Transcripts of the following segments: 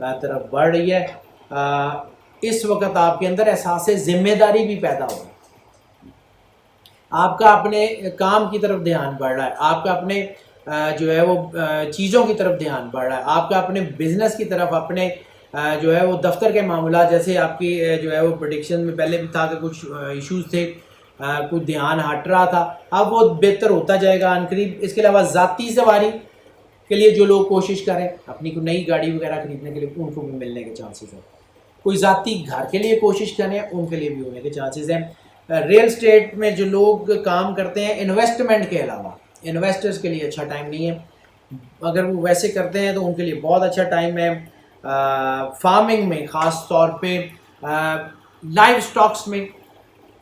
طرف بڑھ رہی ہے. اس وقت آپ کے اندر احساس ذمہ داری بھی پیدا ہو رہا ہے. آپ کا اپنے کام کی طرف دھیان بڑھ رہا ہے, آپ کا اپنے جو ہے وہ چیزوں کی طرف دھیان بڑھ رہا ہے, آپ کا اپنے بزنس کی طرف, اپنے جو ہے وہ دفتر کے معاملات, جیسے آپ کی جو ہے وہ پریڈکشن میں پہلے بھی تھا کہ کچھ ایشوز تھے, کچھ دھیان ہٹ رہا تھا, اب وہ بہتر ہوتا جائے گا عنقریب. اس کے علاوہ ذاتی سواری کے لیے جو لوگ کوشش کریں اپنی کوئی نئی گاڑی وغیرہ خریدنے کے لیے, ان کو بھی ملنے کے چانسز ہیں. کوئی ذاتی گھر کے لیے کوشش کریں, ان کے لیے بھی ہونے کے چانسز ہیں. ریل اسٹیٹ میں جو لوگ کام کرتے ہیں انویسٹمنٹ کے علاوہ, انویسٹرز کے لیے اچھا ٹائم نہیں ہے. اگر وہ ویسے کرتے ہیں تو ان کے لیے بہت اچھا ٹائم ہے. فارمنگ میں خاص طور پہ لائف سٹاکس میں,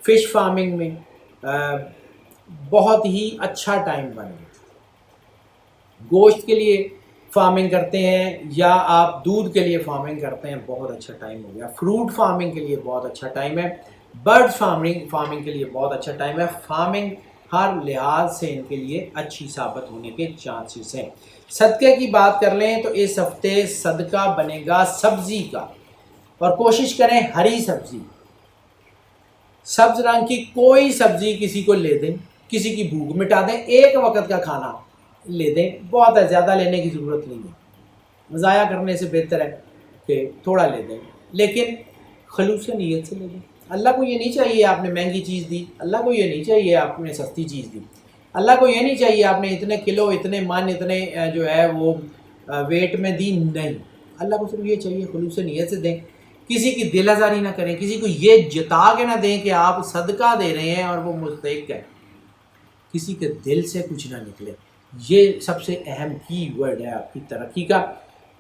فش فارمنگ میں بہت ہی اچھا ٹائم بن گیا. گوشت کے لیے فارمنگ کرتے ہیں یا آپ دودھ کے لیے فارمنگ کرتے ہیں, بہت اچھا ٹائم ہو گیا. فروٹ فارمنگ کے لیے بہت اچھا ٹائم ہے. برڈ فارمنگ کے لیے بہت اچھا ٹائم ہے. فارمنگ ہر لحاظ سے ان کے لیے اچھی ثابت ہونے کے چانسز ہیں. صدقے کی بات کر لیں تو اس ہفتے صدقہ بنے گا سبزی کا, اور کوشش کریں ہری سبزی, سبز رنگ کی کوئی سبزی کسی کو لے دیں, کسی کی بھوک مٹا دیں, ایک وقت کا کھانا لے دیں, بہت زیادہ لینے کی ضرورت نہیں ہے. ضائع کرنے سے بہتر ہے کہ تھوڑا لے دیں, لیکن خلوص نیت سے لے دیں. اللہ کو یہ نہیں چاہیے آپ نے مہنگی چیز دی, اللہ کو یہ نہیں چاہیے آپ نے سستی چیز دی, اللہ کو یہ نہیں چاہیے آپ نے اتنے کلو, اتنے من, اتنے جو ہے وہ ویٹ میں دی. نہیں, اللہ کو صرف یہ چاہیے خلوص نیت سے دیں. کسی کی دل آزاری نہ کریں, کسی کو یہ جتا کے نہ دیں کہ آپ صدقہ دے رہے ہیں اور وہ مستحق ہے. کسی کے دل سے کچھ نہ نکلے. یہ سب سے اہم کی ورڈ ہے آپ کی ترقی کا.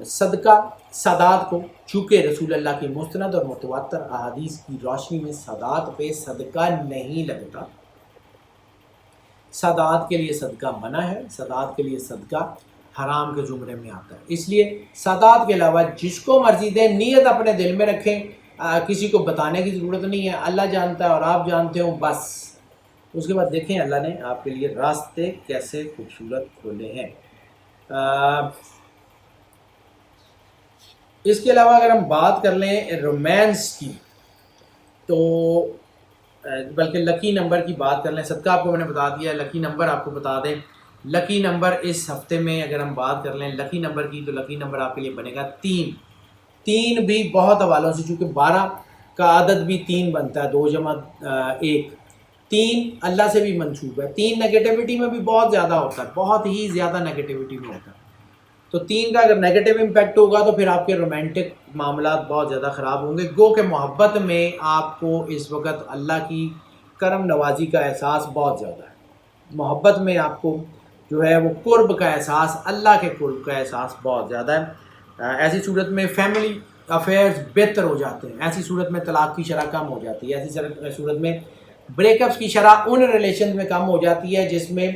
صدقہ سادات کو, چونکہ رسول اللہ کی مستند اور متواتر احادیث کی روشنی میں سادات پہ صدقہ نہیں لگتا. سادات کے لیے صدقہ منع ہے, سادات کے لیے صدقہ حرام کے زمرے میں آتا ہے. اس لیے سادات کے علاوہ جس کو مرضی دیں, نیت اپنے دل میں رکھیں, کسی کو بتانے کی ضرورت نہیں ہے. اللہ جانتا ہے اور آپ جانتے ہو بس. اس کے بعد دیکھیں اللہ نے آپ کے لیے راستے کیسے خوبصورت کھولے ہیں. اس کے علاوہ اگر ہم بات کر لیں رومانس کی, تو بلکہ لکی نمبر کی بات کر لیں. صدقہ آپ کو میں نے بتا دیا, لکی نمبر آپ کو بتا دیں. لکی نمبر اس ہفتے میں اگر ہم بات کر لیں لکی نمبر کی, تو لکی نمبر آپ کے لیے بنے گا 3. 3 بھی بہت حوالوں سے, چونکہ 12 کا عدد بھی 3 بنتا ہے, 2 جمع 1. 3 اللہ سے بھی منسوب ہے. 3 نگیٹیوٹی میں بھی بہت زیادہ ہوتا ہے, بہت ہی زیادہ نگیٹیوٹی میں ہوتا ہے. تو 3 کا اگر نیگیٹو امپیکٹ ہوگا تو پھر آپ کے رومانٹک معاملات بہت زیادہ خراب ہوں گے. گو کہ محبت میں آپ کو اس وقت اللہ کی کرم نوازی کا احساس بہت زیادہ ہے. محبت میں آپ کو جو ہے وہ قرب کا احساس, اللہ کے قرب کا احساس بہت زیادہ ہے. ایسی صورت میں فیملی افیئرز بہتر ہو جاتے ہیں. ایسی صورت میں طلاق کی شرح کم ہو جاتی ہے. ایسی صورت میں بریک اپس کی شرح ان ریلیشن میں کم ہو جاتی ہے جس میں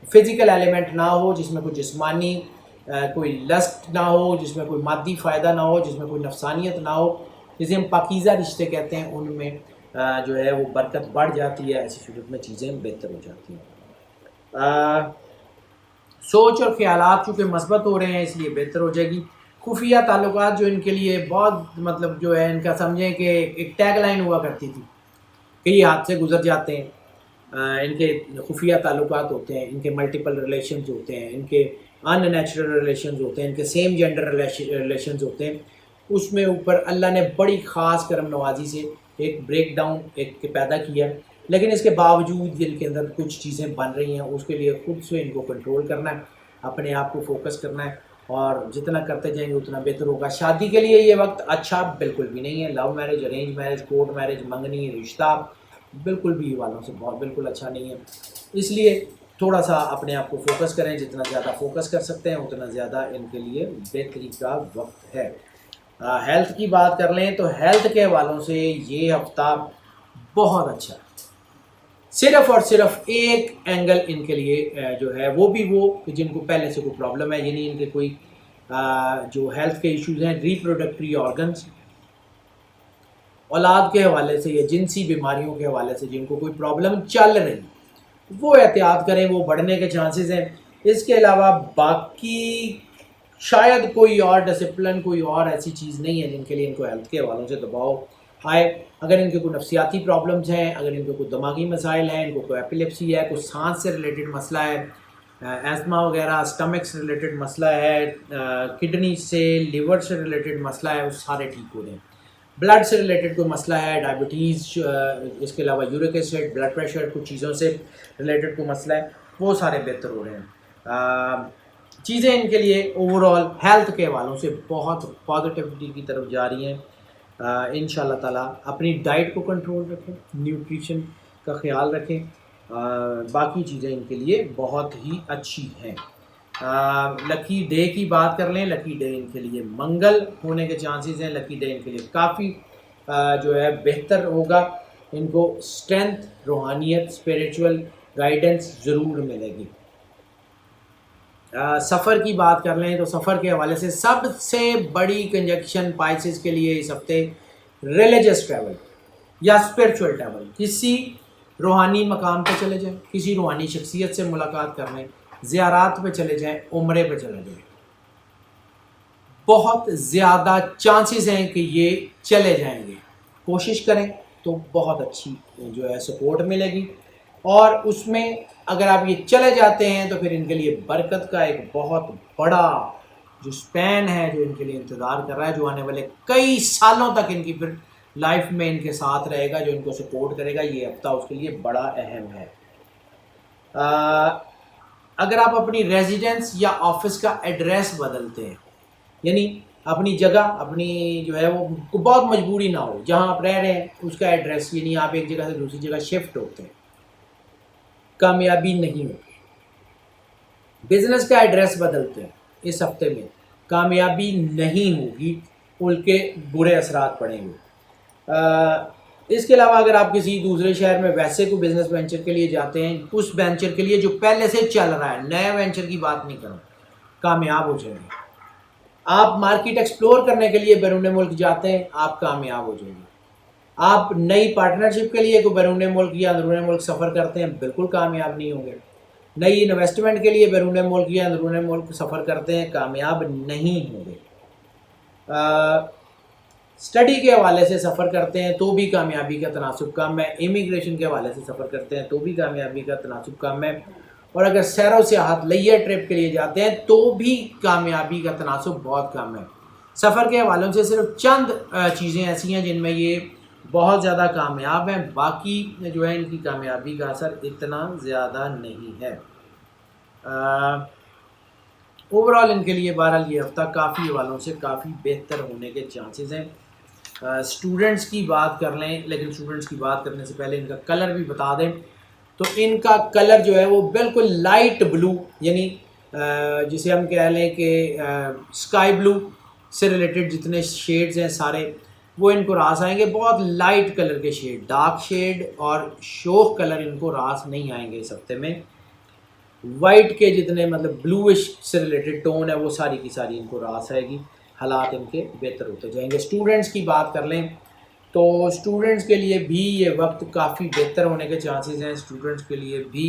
فزیکل ایلیمنٹ نہ ہو, جس میں کوئی جسمانی کوئی لسٹ نہ ہو, جس میں کوئی مادی فائدہ نہ ہو, جس میں کوئی نفسانیت نہ ہو, جسے ہم پاکیزہ رشتے کہتے ہیں. ان میں جو ہے وہ برکت بڑھ جاتی ہے. ایسی صورت میں چیزیں بہتر ہو جاتی ہیں. سوچ اور خیالات چونکہ مثبت ہو رہے ہیں اس لیے بہتر ہو جائے گی. خفیہ تعلقات جو ان کے لیے بہت مطلب جو ہے ان کا سمجھیں کہ ایک ٹیگ لائن ہوا کرتی تھی, کئی ہاتھ سے گزر جاتے ہیں. ان کے خفیہ تعلقات ہوتے ہیں, ان کے ملٹیپل ریلیشنز ہوتے ہیں, ان کے ان نیچرل ریلیشنز ہوتے ہیں, ان کے سیم جینڈر ریلیشنز ہوتے ہیں. اس میں اوپر اللہ نے بڑی خاص کرم نوازی سے ایک بریک ڈاؤن ایک پیدا کیا ہے. لیکن اس کے باوجود ان کے اندر کچھ چیزیں بن رہی ہیں. اس کے لیے خود سے ان کو کنٹرول کرنا ہے, اپنے آپ کو فوکس کرنا ہے, اور جتنا کرتے جائیں گے اتنا بہتر ہوگا. شادی کے لیے یہ وقت اچھا بالکل بھی نہیں ہے. Love marriage, arrange marriage, court marriage, منگنی رشتہ بالکل بھی والوں سے بہت بالکل اچھا نہیں ہے. اس لیے تھوڑا سا اپنے آپ کو فوکس کریں. جتنا زیادہ فوکس کر سکتے ہیں اتنا زیادہ ان کے لیے بہتری کا وقت ہے. ہیلتھ کی بات کر لیں تو ہیلتھ کے حوالوں سے یہ ہفتہ بہت اچھا ہے. صرف اور صرف ایک اینگل ان کے لیے جو ہے وہ بھی وہ جن کو پہلے سے کوئی پرابلم ہے, یعنی ان کے کوئی جو ہیلتھ کے ایشوز ہیں, ریپروڈکٹری آرگنز, اولاد کے حوالے سے یا جنسی بیماریوں کے حوالے سے جن کو کوئی پرابلم چل رہی, وہ احتیاط کریں, وہ بڑھنے کے چانسز ہیں. اس کے علاوہ باقی شاید کوئی اور ڈسپلن، کوئی اور ایسی چیز نہیں ہے جن کے لیے ان کو ہیلتھ کے حوالوں سے دباؤ آئے. اگر ان کے کوئی نفسیاتی پرابلمز ہیں، اگر ان کو کوئی دماغی مسائل ہیں، ان کو کوئی ایپیلیپسی ہے، کوئی سانس سے ریلیٹڈ مسئلہ ہے، ایزما وغیرہ، اسٹمک سے ریلیٹڈ مسئلہ ہے، کڈنی سے، لیور سے ریلیٹڈ مسئلہ ہے، وہ سارے ٹھیک ہو رہے ہیں. بلڈ سے ریلیٹڈ کوئی مسئلہ ہے، ڈائبٹیز، اس کے علاوہ یورک ایسڈ، بلڈ پریشر، کچھ چیزوں سے ریلیٹڈ کوئی مسئلہ ہے، وہ سارے بہتر ہو رہے ہیں. چیزیں ان کے لیے اوور آل ہیلتھ کے حوالوں سے بہت پازیٹیوٹی کی طرف جا رہی ہیں. ان شاء اللہ تعالیٰ اپنی ڈائٹ کو کنٹرول رکھیں، نیوٹریشن کا خیال رکھیں، باقی چیزیں ان کے لیے بہت ہی اچھی ہیں. لکی ڈے کی بات کر لیں، لکی ڈے ان کے لیے منگل ہونے کے چانسز ہیں. لکی ڈے ان کے لیے کافی جو ہے بہتر ہوگا. ان کو اسٹرینتھ، روحانیت، اسپریچول گائیڈنس ضرور ملے گی. سفر کی بات کر لیں تو سفر کے حوالے سے سب سے بڑی کنجکشن پائسز کے لیے اس ہفتے ریلیجس ٹریول یا اسپریچول ٹریول، کسی روحانی مقام پہ چلے جائیں، کسی روحانی شخصیت سے ملاقات کر لیں، زیارات پہ چلے جائیں، عمرے پہ چلے جائیں. بہت زیادہ چانسز ہیں کہ یہ چلے جائیں گے. کوشش کریں تو بہت اچھی جو ہے سپورٹ ملے گی. اور اس میں اگر آپ یہ چلے جاتے ہیں تو پھر ان کے لیے برکت کا ایک بہت بڑا جو سپین ہے جو ان کے لیے انتظار کر رہا ہے، جو آنے والے کئی سالوں تک ان کی پھر لائف میں ان کے ساتھ رہے گا، جو ان کو سپورٹ کرے گا. یہ ہفتہ اس کے لیے بڑا اہم ہے. اگر آپ اپنی ریزیڈنس یا آفس کا ایڈریس بدلتے ہیں، یعنی اپنی جگہ، اپنی جو ہے وہ بہت مجبوری نہ ہو، جہاں آپ رہ رہے ہیں اس کا ایڈریس، یعنی آپ ایک جگہ سے دوسری جگہ شفٹ ہوتے ہیں، کامیابی نہیں ہوگی. بزنس کا ایڈریس بدلتے ہیں اس ہفتے میں، کامیابی نہیں ہوگی، ان کے برے اثرات پڑیں گے. اس کے علاوہ اگر آپ کسی دوسرے شہر میں ویسے کوئی بزنس وینچر کے لیے جاتے ہیں، اس وینچر کے لیے جو پہلے سے چل رہا ہے، نئے وینچر کی بات نہیں کروں، کامیاب ہو جائیں گے. آپ مارکیٹ ایکسپلور کرنے کے لیے بیرون ملک جاتے ہیں، آپ کامیاب ہو جائیں گے. آپ نئی پارٹنرشپ کے لیے کوئی بیرون ملک یا اندرون ملک سفر کرتے ہیں، بالکل کامیاب نہیں ہوں گے. نئی انویسٹمنٹ کے لیے بیرون ملک یا اندرون ملک سفر کرتے ہیں، کامیاب نہیں ہوں گے. اسٹڈی کے حوالے سے سفر کرتے ہیں تو بھی کامیابی کا تناسب کم ہے. امیگریشن کے حوالے سے سفر کرتے ہیں تو بھی کامیابی کا تناسب کم ہے. اور اگر سیر و سیاحت، لیہ ٹرپ کے لیے جاتے ہیں تو بھی کامیابی کا تناسب بہت کم ہے. سفر کے حوالوں سے صرف چند چیزیں ایسی ہیں جن میں یہ بہت زیادہ کامیاب ہیں، باقی جو ہے ان کی کامیابی کا اثر اتنا زیادہ نہیں ہے. اوور آل ان کے لیے بہرحال یہ ہفتہ کافی حوالوں سے کافی بہتر ہونے کے چانسز ہیں. اسٹوڈنٹس کی بات کر لیں، لیکن اسٹوڈنٹس کی بات کرنے سے پہلے ان کا کلر بھی بتا دیں تو ان کا کلر جو ہے وہ بالکل لائٹ بلو، یعنی جسے ہم کہہ لیں کہ اسکائی بلو سے ریلیٹڈ جتنے شیڈز ہیں سارے وہ ان کو راس آئیں گے. بہت لائٹ کلر کے شیڈ، ڈارک شیڈ اور شوخ کلر ان کو راس نہیں آئیں گے اس ہفتے میں. وائٹ کے جتنے مطلب بلوش سے ریلیٹڈ ٹون ہے وہ ساری کی ساری ان کو راس آئے گی. حالات ان کے بہتر ہوتے جائیں گے. اسٹوڈنٹس کی بات کر لیں تو اسٹوڈنٹس کے لیے بھی یہ وقت کافی بہتر ہونے کے چانسز ہیں. اسٹوڈنٹس کے لیے بھی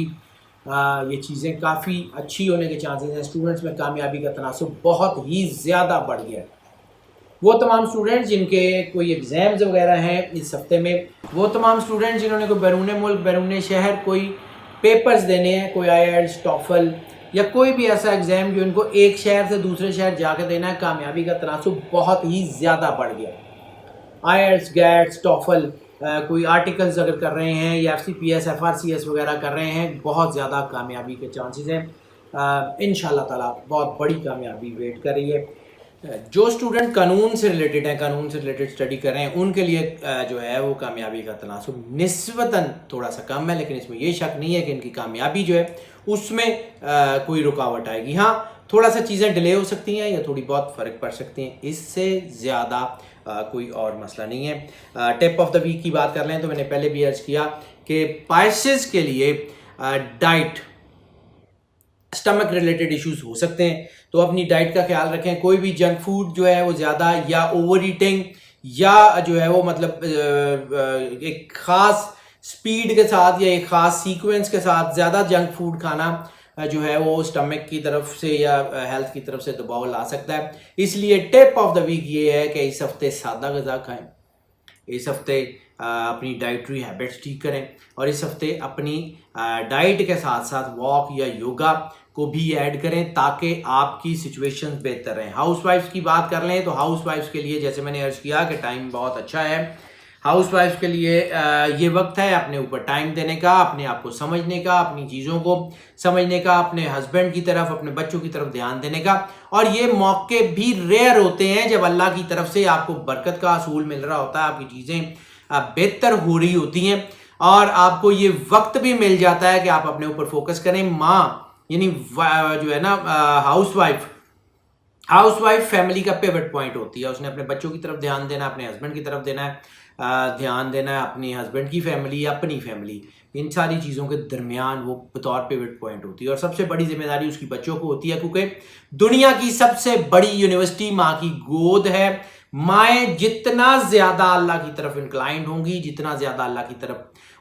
یہ چیزیں کافی اچھی ہونے کے چانسز ہیں. اسٹوڈنٹس میں کامیابی کا تناسب بہت ہی زیادہ بڑھ گیا ہے. وہ تمام اسٹوڈنٹس جن کے کوئی ایگزامز وغیرہ ہیں اس ہفتے میں، وہ تمام اسٹوڈنٹس جنہوں نے کوئی بیرون ملک، بیرون شہر کوئی پیپرز دینے ہیں، کوئی IELTS، ٹافل یا کوئی بھی ایسا ایگزام جو ان کو ایک شہر سے دوسرے شہر جا کے دینا ہے، کامیابی کا تناسب بہت ہی زیادہ بڑھ گیا. IELTS، GATS، ٹافل، کوئی آرٹیکلز اگر کر رہے ہیں یا FCPS، FRCS وغیرہ کر رہے ہیں، بہت زیادہ کامیابی کے چانسز ہیں. انشاءاللہ تعالیٰ بہت بڑی کامیابی ویٹ کر رہی ہے. جو اسٹوڈنٹ قانون سے ریلیٹڈ ہیں، قانون سے ریلیٹڈ اسٹڈی کر رہے ہیں، ان کے لیے جو ہے وہ کامیابی کا تناسب نسبتاً تھوڑا سا کم ہے، لیکن اس میں یہ شک نہیں ہے کہ ان کی کامیابی جو ہے اس میں کوئی رکاوٹ آئے گی. ہاں تھوڑا سا چیزیں ڈیلے ہو سکتی ہیں یا تھوڑی بہت فرق پڑ سکتے ہیں، اس سے زیادہ کوئی اور مسئلہ نہیں ہے. ٹپ آف دا ویک کی بات کر لیں تو میں نے پہلے بھی عرض کیا کہ پائسز کے لیے ڈائٹ، اسٹمک ریلیٹڈ ایشوز ہو سکتے ہیں، تو اپنی ڈائٹ کا خیال رکھیں. کوئی بھی جنک فوڈ جو ہے وہ زیادہ یا اوور ایٹنگ یا جو ہے وہ مطلب ایک خاص سپیڈ کے ساتھ یا ایک خاص سیکوینس کے ساتھ زیادہ جنک فوڈ کھانا جو ہے وہ اسٹمک کی طرف سے یا ہیلتھ کی طرف سے دباؤ لا سکتا ہے. اس لیے ٹپ آف دا ویک یہ ہے کہ اس ہفتے سادہ غذا کھائیں, اس ہفتے اپنی ڈائٹری ہیبٹس ٹھیک کریں, اور اس ہفتے اپنی ڈائٹ کے ساتھ ساتھ واک یا یوگا کو بھی ایڈ کریں تاکہ آپ کی سچویشن بہتر رہیں. ہاؤس وائفس کی بات کر لیں تو ہاؤس وائفس کے لیے جیسے میں نے عرض کیا کہ ٹائم بہت اچھا ہے. ہاؤس وائف کے لیے یہ وقت ہے اپنے اوپر ٹائم دینے کا, اپنے آپ کو سمجھنے کا, اپنی چیزوں کو سمجھنے کا, اپنے ہسبینڈ کی طرف, اپنے بچوں کی طرف دھیان دینے کا. اور یہ موقع بھی ریئر ہوتے ہیں جب اللہ کی طرف سے آپ کو برکت کا حصول مل رہا ہوتا ہے, آپ کی چیزیں بہتر ہو رہی ہوتی ہیں, اور آپ کو یہ وقت بھی مل جاتا ہے کہ آپ اپنے اوپر فوکس کریں. ماں یعنی جو ہے نا ہاؤس وائف فیملی کا پیوٹ پوائنٹ ہوتی ہے. اس نے اپنے بچوں کی طرف دھیان دینا, اپنے ہسبینڈ کی طرف دینا ہے دھیان دینا ہے, اپنی ہسبینڈ کی فیملی, اپنی فیملی, ان ساری چیزوں کے درمیان وہ بطور پیوٹ پوائنٹ ہوتی ہے. اور سب سے بڑی ذمہ داری اس کی بچوں کو ہوتی ہے, کیونکہ دنیا کی سب سے بڑی یونیورسٹی ماں کی گود ہے. مائیں جتنا زیادہ اللہ کی طرف انکلائنڈ ہوں گی, جتنا زیادہ اللہ کی طرف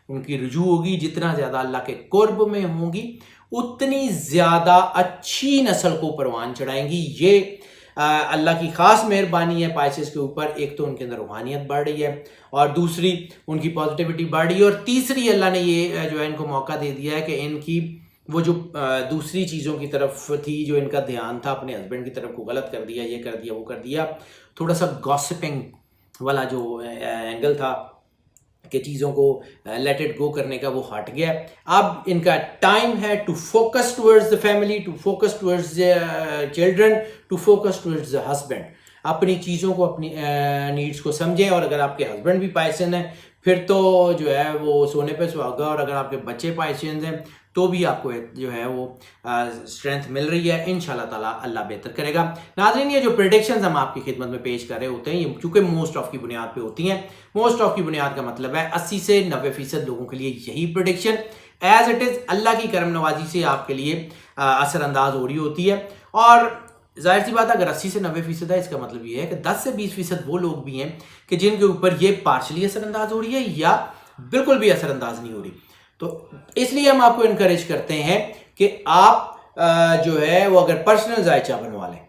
ان کی رجوع ہوگی, جتنا زیادہ اللہ کے قرب میں ہوں گی, اتنی زیادہ اچھی نسل کو پروان چڑھائیں گی. یہ اللہ کی خاص مہربانی ہے پائسز کے اوپر. ایک تو ان کے اندر روحانیت بڑھ رہی ہے, اور دوسری ان کی پازیٹیوٹی بڑھ رہی ہے, اور تیسری اللہ نے یہ جو ہے ان کو موقع دے دیا ہے کہ ان کی وہ جو دوسری چیزوں کی طرف تھی, جو ان کا دھیان تھا اپنے ہسبینڈ کی طرف کو غلط کر دیا, یہ کر دیا, وہ کر دیا, تھوڑا سا گاسپنگ والا جو اینگل تھا کہ چیزوں کو لیٹ اٹ گو کرنے کا, وہ ہٹ گیا. اب ان کا ٹائم ہے to focus towards the family, to focus towards children, to focus towards husband. اپنی چیزوں کو, اپنی نیڈس کو سمجھیں. اور اگر آپ کے ہسبینڈ بھی پائسن ہیں پھر تو جو ہے وہ سونے پہ سہاگا, اور اگر آپ کے بچے پائسنز ہیں تو بھی آپ کو جو ہے وہ اسٹرینتھ مل رہی ہے. انشاءاللہ تعالیٰ اللہ بہتر کرے گا. ناظرین, یہ جو پریڈکشنز ہم آپ کی خدمت میں پیش کر رہے ہوتے ہیں, یہ چونکہ موسٹ آف کی بنیاد پہ ہوتی ہیں. موسٹ آف کی بنیاد کا مطلب ہے 80 سے 90% لوگوں کے لیے یہی پریڈکشن ایز اٹ از اللہ کی کرم نوازی سے آپ کے لیے اثر انداز ہو رہی ہوتی ہے. اور ظاہر سی بات ہے اگر 80 سے 90% ہے, اس کا مطلب یہ ہے کہ 10 سے 20% وہ لوگ بھی ہیں کہ جن کے اوپر یہ پارشلی اثر انداز ہو رہی ہے یا بالکل بھی اثر انداز نہیں ہو رہی. تو اس لیے ہم آپ کو انکریج کرتے ہیں کہ آپ جو ہے وہ اگر پرسنل ذائچہ بنوا لیں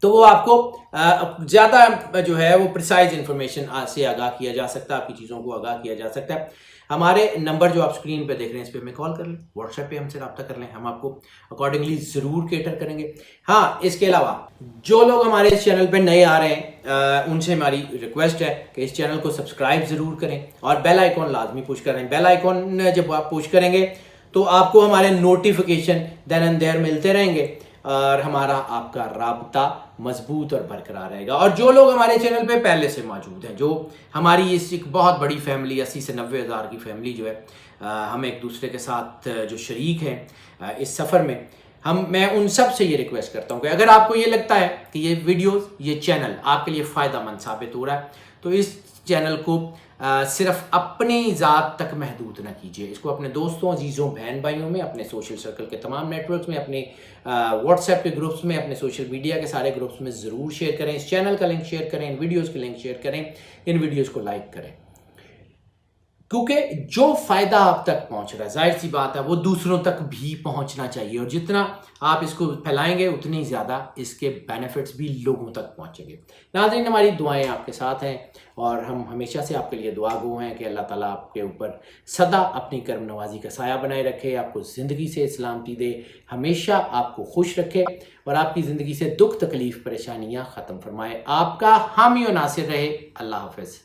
تو وہ آپ کو زیادہ جو ہے وہ پریسائز انفارمیشن سے آگاہ کیا جا سکتا ہے, آپ کی چیزوں کو آگاہ کیا جا سکتا ہے. ہمارے نمبر جو آپ اسکرین پہ دیکھ رہے ہیں اس پہ ہمیں کال کر لیں, واٹس ایپ پہ ہم سے رابطہ کر لیں, ہم آپ کو اکارڈنگلی ضرور کیٹر کریں گے. ہاں, اس کے علاوہ جو لوگ ہمارے اس چینل پہ نئے آ رہے ہیں ان سے ہماری ریکویسٹ ہے کہ اس چینل کو سبسکرائب ضرور کریں اور بیل آئیکن لازمی پوش کریں. بیل آئیکن جب آپ پوش کریں گے تو آپ کو ہمارے نوٹیفیکیشن دین اینڈ دیر ملتے رہیں گے, اور ہمارا آپ کا رابطہ مضبوط اور برقرار رہے گا. اور جو لوگ ہمارے چینل پہ پہلے سے موجود ہیں, جو ہماری اس ایک بہت بڑی فیملی 80 سے 90 ہزار کی فیملی جو ہے, ہم ایک دوسرے کے ساتھ جو شریک ہیں اس سفر میں, میں ان سب سے یہ ریکویسٹ کرتا ہوں کہ اگر آپ کو یہ لگتا ہے کہ یہ ویڈیوز, یہ چینل آپ کے لیے فائدہ مند ثابت ہو رہا ہے تو اس چینل کو صرف اپنی ذات تک محدود نہ کیجیے. اس کو اپنے دوستوں, عزیزوں, بہن بھائیوں میں, اپنے سوشل سرکل کے تمام نیٹ ورکس میں, اپنے واٹس ایپ کے گروپس میں, اپنے سوشل میڈیا کے سارے گروپس میں ضرور شیئر کریں. اس چینل کا لنک شیئر کریں, ان ویڈیوز کے لنک شیئر کریں, ان ویڈیوز کو لائک کریں, کیونکہ جو فائدہ آپ تک پہنچ رہا ہے ظاہر سی بات ہے وہ دوسروں تک بھی پہنچنا چاہیے, اور جتنا آپ اس کو پھیلائیں گے اتنی زیادہ اس کے بینیفٹس بھی لوگوں تک پہنچیں گے. ناظرین, ہماری دعائیں آپ کے ساتھ ہیں اور ہم ہمیشہ سے آپ کے لیے دعا گو ہیں کہ اللہ تعالیٰ آپ کے اوپر سدا اپنی کرم نوازی کا سایہ بنائے رکھے, آپ کو زندگی سے سلامتی دے, ہمیشہ آپ کو خوش رکھے, اور آپ کی زندگی سے دکھ تکلیف پریشانیاں ختم فرمائے. آپ کا حامی و ناصر رہے. اللہ حافظ.